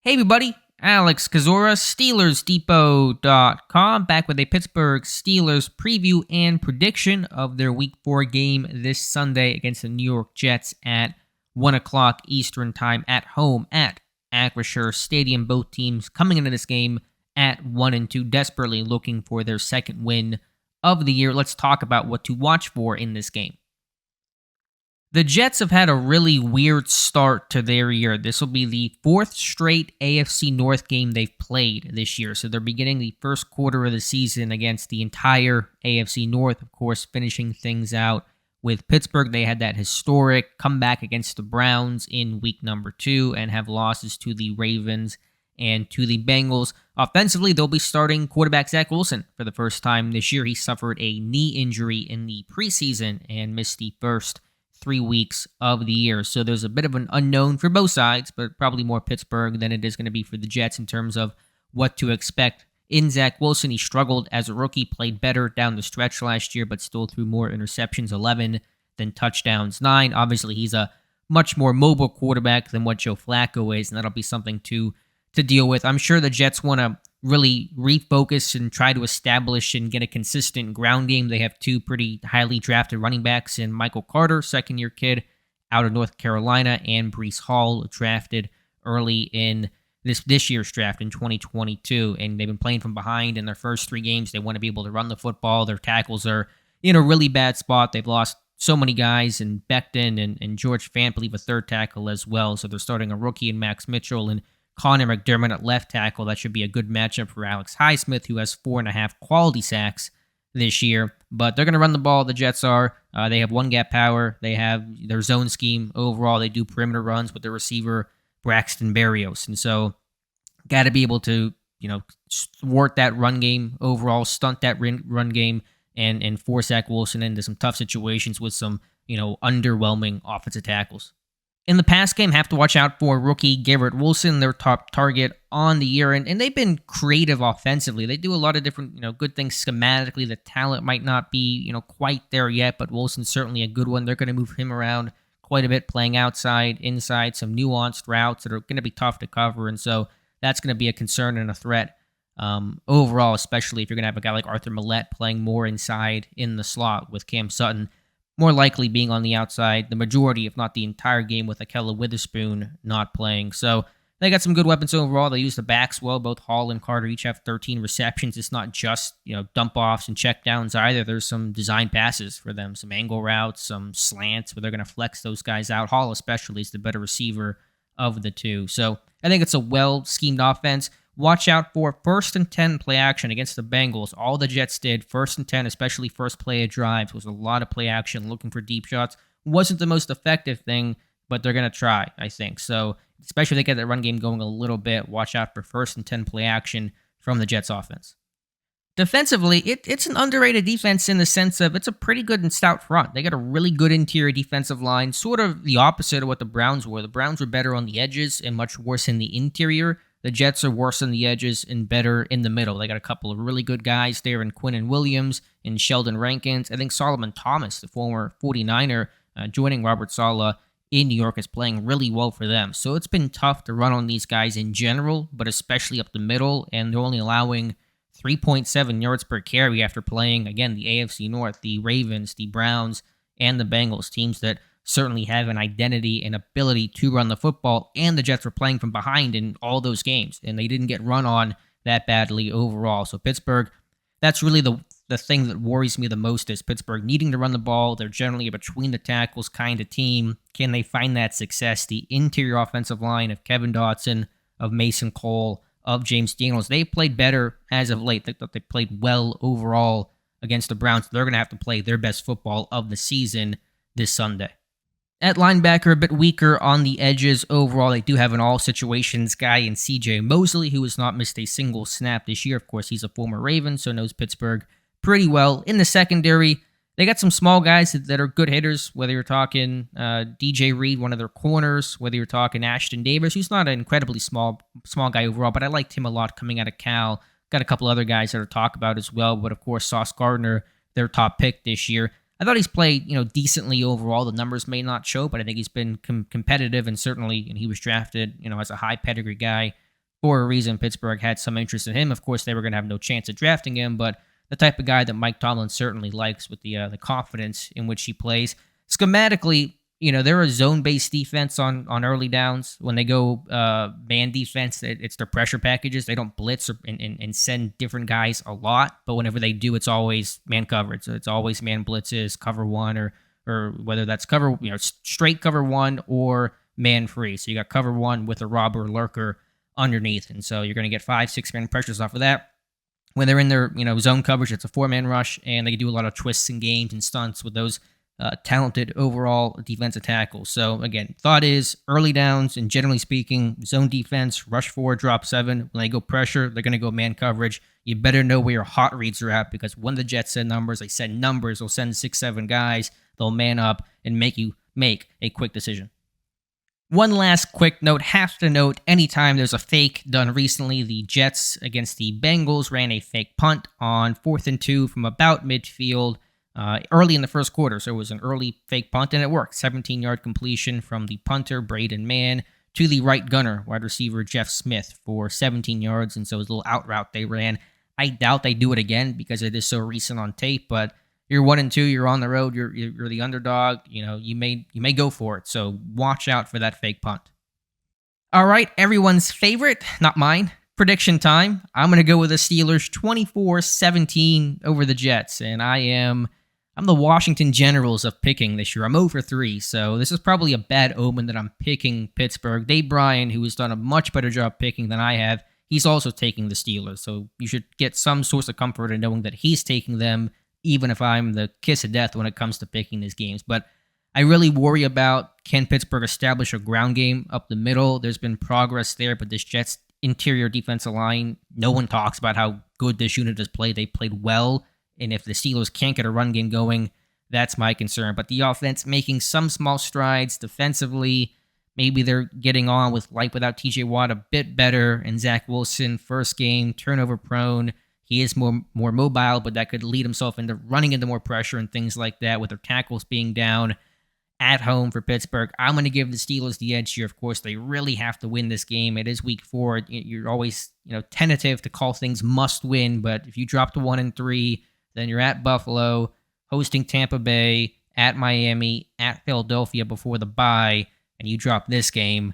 Hey everybody, Alex Kazora, SteelersDepot.com, back with a Pittsburgh Steelers preview and prediction of their Week 4 game this Sunday against the New York Jets at 1 o'clock Eastern Time at home at Acrisure Stadium. Both teams coming into this game at 1-2, desperately looking for their second win of the year. Let's talk about what to watch for in this game. The Jets have had a really weird start to their year. This will be the fourth straight AFC North game they've played this year. So they're beginning the first quarter of the season against the entire AFC North, of course, finishing things out with Pittsburgh. They had that historic comeback against the Browns in week number 2 and have losses to the Ravens and to the Bengals. Offensively, they'll be starting quarterback Zach Wilson for the first time this year. He suffered a knee injury in the preseason and missed the first 3 weeks of the year. So there's a bit of an unknown for both sides, but probably more Pittsburgh than it is going to be for the Jets in terms of what to expect in Zach Wilson. He struggled as a rookie, played better down the stretch last year, but still threw more interceptions, 11, than touchdowns, 9. Obviously, he's a much more mobile quarterback than what Joe Flacco is, and that'll be something to deal with. I'm sure the Jets want to really refocus and try to establish and get a consistent ground game. They have 2 pretty highly drafted running backs in Michael Carter, second-year kid out of North Carolina, and Breece Hall, drafted early in this year's draft in 2022. And they've been playing from behind in their first 3 games. They want to be able to run the football. Their tackles are in a really bad spot. They've lost so many guys, and Becton and George Fant, I believe, a third tackle as well. So they're starting a rookie in Max Mitchell and Connor McDermott at left tackle. That should be a good matchup for Alex Highsmith, who has 4.5 quality sacks this year. But they're going to run the ball, the Jets are. They have one gap power. They have their zone scheme. Overall, they do perimeter runs with their receiver, Braxton Berrios. And so, got to be able to, thwart that run game overall, stunt that run game, and force Zach Wilson into some tough situations with some, underwhelming offensive tackles. In the pass game, have to watch out for rookie Garrett Wilson, their top target on the year. And they've been creative offensively. They do a lot of different, good things schematically. The talent might not be, quite there yet, but Wilson's certainly a good one. They're going to move him around quite a bit, playing outside, inside, some nuanced routes that are going to be tough to cover. And so that's going to be a concern and a threat overall, especially if you're going to have a guy like Arthur Millette playing more inside in the slot, with Cam Sutton more likely being on the outside the majority, if not the entire game, with Akella Witherspoon not playing. So they got some good weapons overall. They use the backs well. Both Hall and Carter each have 13 receptions. It's not just, dump-offs and check-downs either. There's some design passes for them, some angle routes, some slants where they're going to flex those guys out. Hall especially is the better receiver of the 2. So I think it's a well-schemed offense. Watch out for 1st and 10 play action against the Bengals. All the Jets did, 1st and 10, especially first play of drives, was a lot of play action, looking for deep shots. Wasn't the most effective thing, but they're going to try, I think. So, especially if they get that run game going a little bit, watch out for 1st and 10 play action from the Jets offense. Defensively, it's an underrated defense in the sense of it's a pretty good and stout front. They got a really good interior defensive line, sort of the opposite of what the Browns were. The Browns were better on the edges and much worse in the interior. The Jets are worse on the edges and better in the middle. They got a couple of really good guys there in Quinnen Williams and Sheldon Rankins. I think Solomon Thomas, the former 49er, joining Robert Saleh in New York, is playing really well for them. So it's been tough to run on these guys in general, but especially up the middle, and they're only allowing 3.7 yards per carry after playing, again, the AFC North, the Ravens, the Browns, and the Bengals, teams that certainly have an identity and ability to run the football, and the Jets were playing from behind in all those games, and they didn't get run on that badly overall. So Pittsburgh, that's really the thing that worries me the most, is Pittsburgh needing to run the ball. They're generally a between-the-tackles kind of team. Can they find that success? The interior offensive line of Kevin Dotson, of Mason Cole, of James Daniels, they've played better as of late. They thought they played well overall against the Browns. They're going to have to play their best football of the season this Sunday. At linebacker, a bit weaker on the edges overall. They do have an all-situations guy in C.J. Mosley, who has not missed a single snap this year. Of course, he's a former Raven, so knows Pittsburgh pretty well. In the secondary, they got some small guys that are good hitters, whether you're talking DJ Reed, one of their corners, whether you're talking Ashton Davis, who's not an incredibly small guy overall, but I liked him a lot coming out of Cal. Got a couple other guys that are talked about as well, but of course, Sauce Gardner, their top pick this year. I thought he's played, decently overall. The numbers may not show, but I think he's been competitive, and certainly, he was drafted, as a high pedigree guy for a reason. Pittsburgh had some interest in him. Of course, they were going to have no chance at drafting him, but the type of guy that Mike Tomlin certainly likes with the confidence in which he plays. Schematically, they're a zone-based defense on early downs. When they go man defense, it's their pressure packages. They don't blitz and send different guys a lot, but whenever they do, it's always man coverage. So it's always man blitzes, cover one, or whether that's cover, straight cover one or man free. So you got cover one with a robber lurker underneath, and so you're going to get 5-6 man pressures off of that. When they're in their zone coverage, it's a 4-man rush, and they do a lot of twists and games and stunts with those talented overall defensive tackles. So again, thought is early downs and generally speaking, zone defense, rush 4, drop 7. When they go pressure, they're going to go man coverage. You better know where your hot reads are at, because when the Jets send numbers, they'll send 6-7 guys. They'll man up and make you make a quick decision. One last quick note, have to note, anytime there's a fake done recently, the Jets against the Bengals ran a fake punt on 4th and 2 from about midfield early in the first quarter. So it was an early fake punt, and it worked. 17-yard completion from the punter, Braden Mann, to the right gunner, wide receiver Jeff Smith, for 17 yards. And so it was a little out route they ran. I doubt they do it again because it is so recent on tape, but you're 1-2, you're on the road, you're the underdog, you may go for it. So watch out for that fake punt. All right, everyone's favorite, not mine, prediction time. I'm going to go with the Steelers 24-17 over the Jets, and I'm the Washington Generals of picking this year. I'm 0-3, so this is probably a bad omen that I'm picking Pittsburgh. Dave Bryan, who has done a much better job picking than I have, he's also taking the Steelers, so you should get some source of comfort in knowing that he's taking them, even if I'm the kiss of death when it comes to picking these games. But I really worry about, can Pittsburgh establish a ground game up the middle? There's been progress there, but this Jets interior defensive line, no one talks about how good this unit has played. They played well, and if the Steelers can't get a run game going, that's my concern. But the offense making some small strides defensively. Maybe they're getting on with life without TJ Watt a bit better, and Zach Wilson, first game, turnover prone. He is more mobile, but that could lead himself into running into more pressure and things like that with their tackles being down at home for Pittsburgh. I'm going to give the Steelers the edge here. Of course, they really have to win this game. It is week 4. You're always tentative to call things must win, but if you drop to 1-3, then you're at Buffalo, hosting Tampa Bay, at Miami, at Philadelphia before the bye, and you drop this game.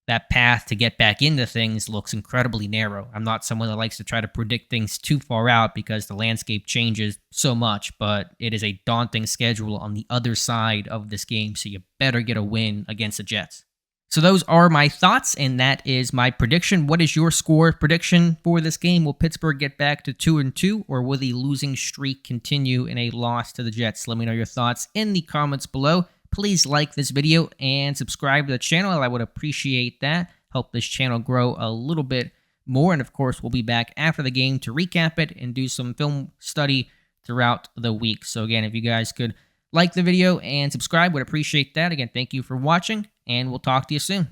That path to get back into things looks incredibly narrow. I'm not someone that likes to try to predict things too far out because the landscape changes so much, but it is a daunting schedule on the other side of this game, so you better get a win against the Jets. So those are my thoughts, and that is my prediction. What is your score prediction for this game? Will Pittsburgh get back to 2-2, or will the losing streak continue in a loss to the Jets? Let me know your thoughts in the comments below. Please like this video and subscribe to the channel. I would appreciate that. Help this channel grow a little bit more. And of course, we'll be back after the game to recap it and do some film study throughout the week. So again, if you guys could like the video and subscribe, would appreciate that. Again, thank you for watching, and we'll talk to you soon.